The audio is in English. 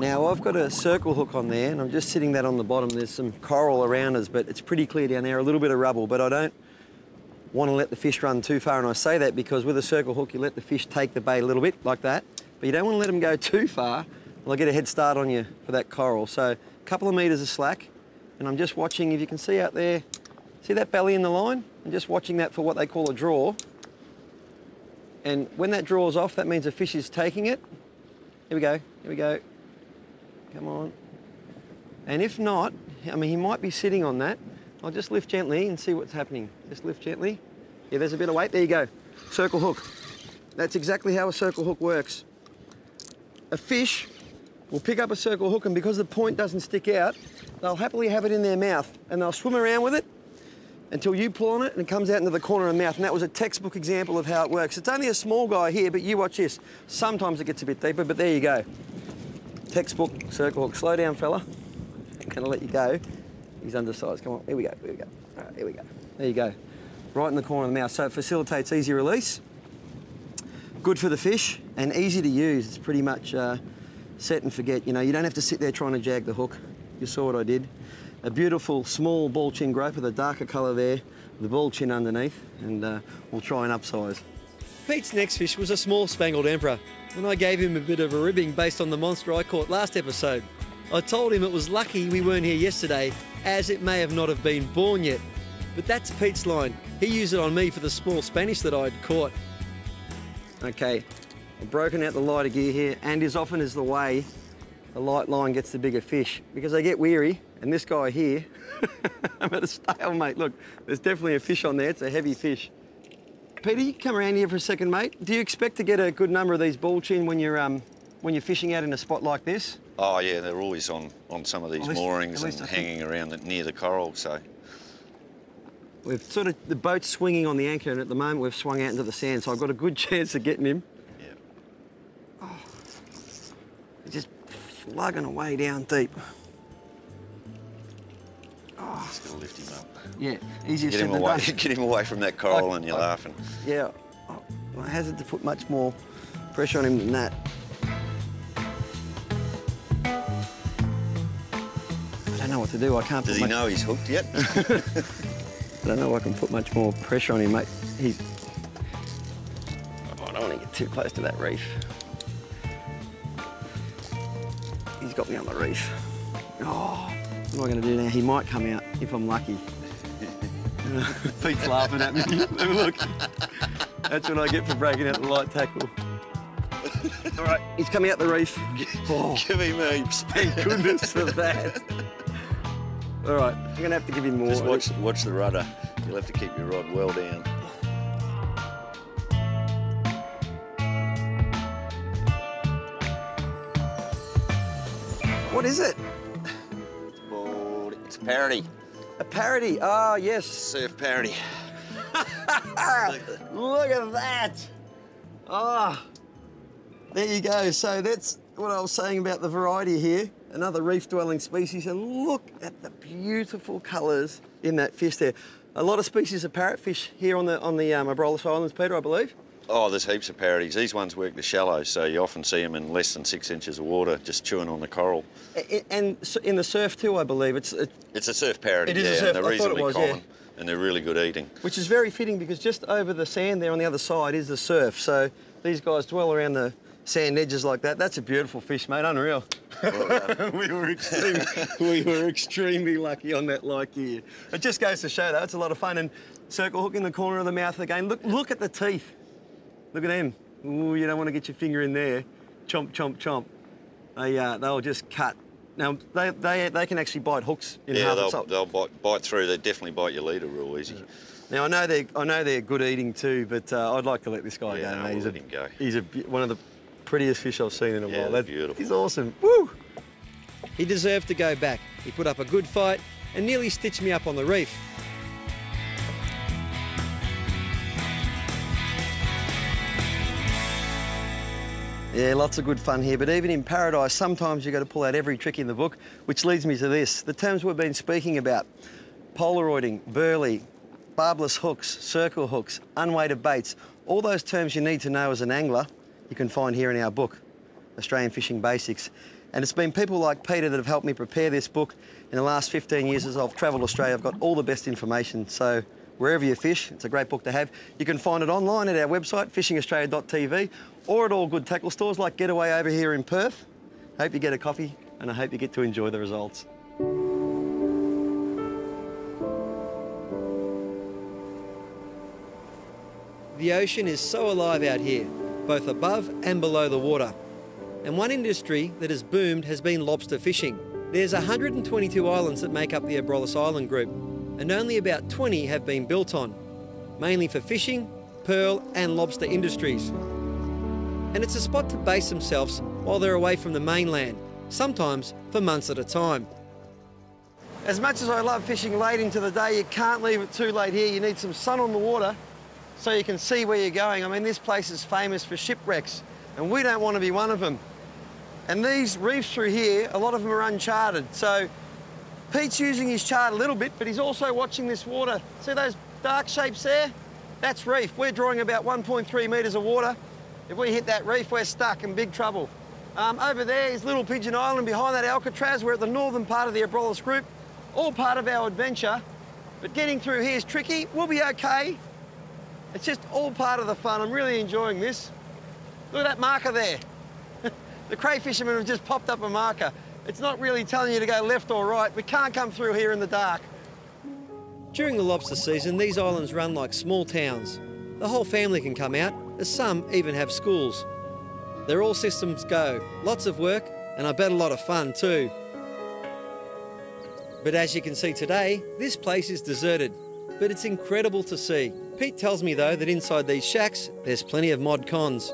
Now I've got a circle hook on there and I'm just sitting that on the bottom. There's some coral around us, but it's pretty clear down there, a little bit of rubble, but I don't want to let the fish run too far, and I say that because with a circle hook you let the fish take the bait a little bit like that, but you don't want to let them go too far. They'll get a head start on you for that coral. So a couple of metres of slack, and I'm just watching, if you can see out there, see that belly in the line? I'm just watching that for what they call a draw. And when that draws off, that means the fish is taking it. Here we go, here we go. Come on. And if not, I mean, he might be sitting on that. I'll just lift gently and see what's happening. Just lift gently. Yeah, there's a bit of weight. There you go. Circle hook. That's exactly how a circle hook works. A fish will pick up a circle hook, and because the point doesn't stick out, they'll happily have it in their mouth and they'll swim around with it until you pull on it and it comes out into the corner of the mouth. And that was a textbook example of how it works. It's only a small guy here, but you watch this. Sometimes it gets a bit deeper, but there you go. Textbook circle hook. Slow down, fella. I'm gonna let you go. He's undersized. Come on, here we go, here we go. All right, here we go. There you go. Right in the corner of the mouth. So it facilitates easy release. Good for the fish and easy to use. It's pretty much set and forget. You know, you don't have to sit there trying to jag the hook. You saw what I did. A beautiful small ball chin groper, the darker colour there, the ball chin underneath, and we'll try and upsize. Pete's next fish was a small spangled emperor, and I gave him a bit of a ribbing based on the monster I caught last episode. I told him it was lucky we weren't here yesterday, as it may have not have been born yet. But that's Pete's line. He used it on me for the small Spanish that I'd caught. Okay, I've broken out the lighter gear here, and as often as the way, the light line gets the bigger fish because they get weary, and this guy here, I'm at a stalemate. Look, there's definitely a fish on there. It's a heavy fish. Peter, you come around here for a second, mate. Do you expect to get a good number of these ball chin when you're fishing out in a spot like this? Oh yeah, they're always on some of these moorings and hanging around near the coral, so. We've sort of, the boat's swinging on the anchor, and at the moment we've swung out into the sand, so I've got a good chance of getting him. Yeah. Oh, just slugging away down deep. Oh. Just gonna lift him up. Yeah, easier said than done. Get him away from that coral and you're laughing. Yeah, I hesitate to put much more pressure on him than that. I don't know what to do. I can't. Does he know he's hooked yet? I don't know if I can put much more pressure on him, mate. I don't want to get too close to that reef. He's got me on the reef. Oh, what am I going to do now? He might come out if I'm lucky. Pete's laughing at me. Look, that's what I get for breaking out the light tackle. All right, he's coming out the reef. Oh, give him heaps. Thank goodness for that. All right, I'm going to have to give him more. Just watch the rudder. You'll have to keep your rod well down. What is it? It's a parody. A parody? Ah, yes. Surf parody. Look at that. Ah, there you go. So that's what I was saying about the variety here. Another reef-dwelling species, and look at the beautiful colours in that fish there. A lot of species of parrotfish here on the Abrolhos Islands, Peter, I believe. Oh, there's heaps of parodies. These ones work the shallows, so you often see them in less than 6 inches of water, just chewing on the coral. And in the surf too, I believe. It's a surf parody, it is yeah, a surf. and they're reasonably common, yeah. And they're really good eating. Which is very fitting because just over the sand there on the other side is the surf, so these guys dwell around the sand edges like that. That's a beautiful fish, mate, unreal. Well, we were extremely lucky on that like gear. It just goes to show that it's a lot of fun. And circle hook in the corner of the mouth again. Look at the teeth. Look at them. Ooh, you don't want to get your finger in there. Chomp, chomp, chomp. They'll just cut. Now they can actually bite hooks in half. Yeah, they'll bite through. They definitely bite your leader real easy. Now I know they're good eating too, but I'd like to let this guy go. No, let him go. He's one of the prettiest fish I've seen in a while. That's beautiful. He's awesome. Woo! He deserved to go back. He put up a good fight and nearly stitched me up on the reef. Yeah, lots of good fun here, but even in paradise, sometimes you've got to pull out every trick in the book, which leads me to this. The terms we've been speaking about: polaroiding, burley, barbless hooks, circle hooks, unweighted baits, all those terms you need to know as an angler, you can find here in our book. Australian fishing basics. And it's been people like Peter that have helped me prepare this book. In the last 15 years as I've travelled Australia, I've got all the best information. So wherever you fish, it's a great book to have. You can find it online at our website, fishingaustralia.tv, or at all good tackle stores like Getaway over here in Perth. Hope you get a copy, and I hope you get to enjoy the results. The ocean is so alive out here, both above and below the water. And one industry that has boomed has been lobster fishing. There's 122 islands that make up the Abrolhos Island group, and only about 20 have been built on, mainly for fishing, pearl and lobster industries. And it's a spot to base themselves while they're away from the mainland, sometimes for months at a time. As much as I love fishing late into the day, you can't leave it too late here. You need some sun on the water so you can see where you're going. I mean, this place is famous for shipwrecks, and we don't want to be one of them. And these reefs through here, a lot of them are uncharted. So Pete's using his chart a little bit, but he's also watching this water. See those dark shapes there? That's reef. We're drawing about 1.3 metres of water. If we hit that reef, we're stuck in big trouble. Over there is Little Pigeon Island. Behind that, Alcatraz. We're at the northern part of the Abrolhos group, all part of our adventure. But getting through here is tricky. We'll be okay. It's just all part of the fun. I'm really enjoying this. Look at that marker there. The cray fishermen have just popped up a marker. It's not really telling you to go left or right. We can't come through here in the dark. During the lobster season, these islands run like small towns. The whole family can come out, as some even have schools. They're all systems go, lots of work, and I bet a lot of fun too. But as you can see today, this place is deserted, but it's incredible to see. Pete tells me though that inside these shacks, there's plenty of mod cons.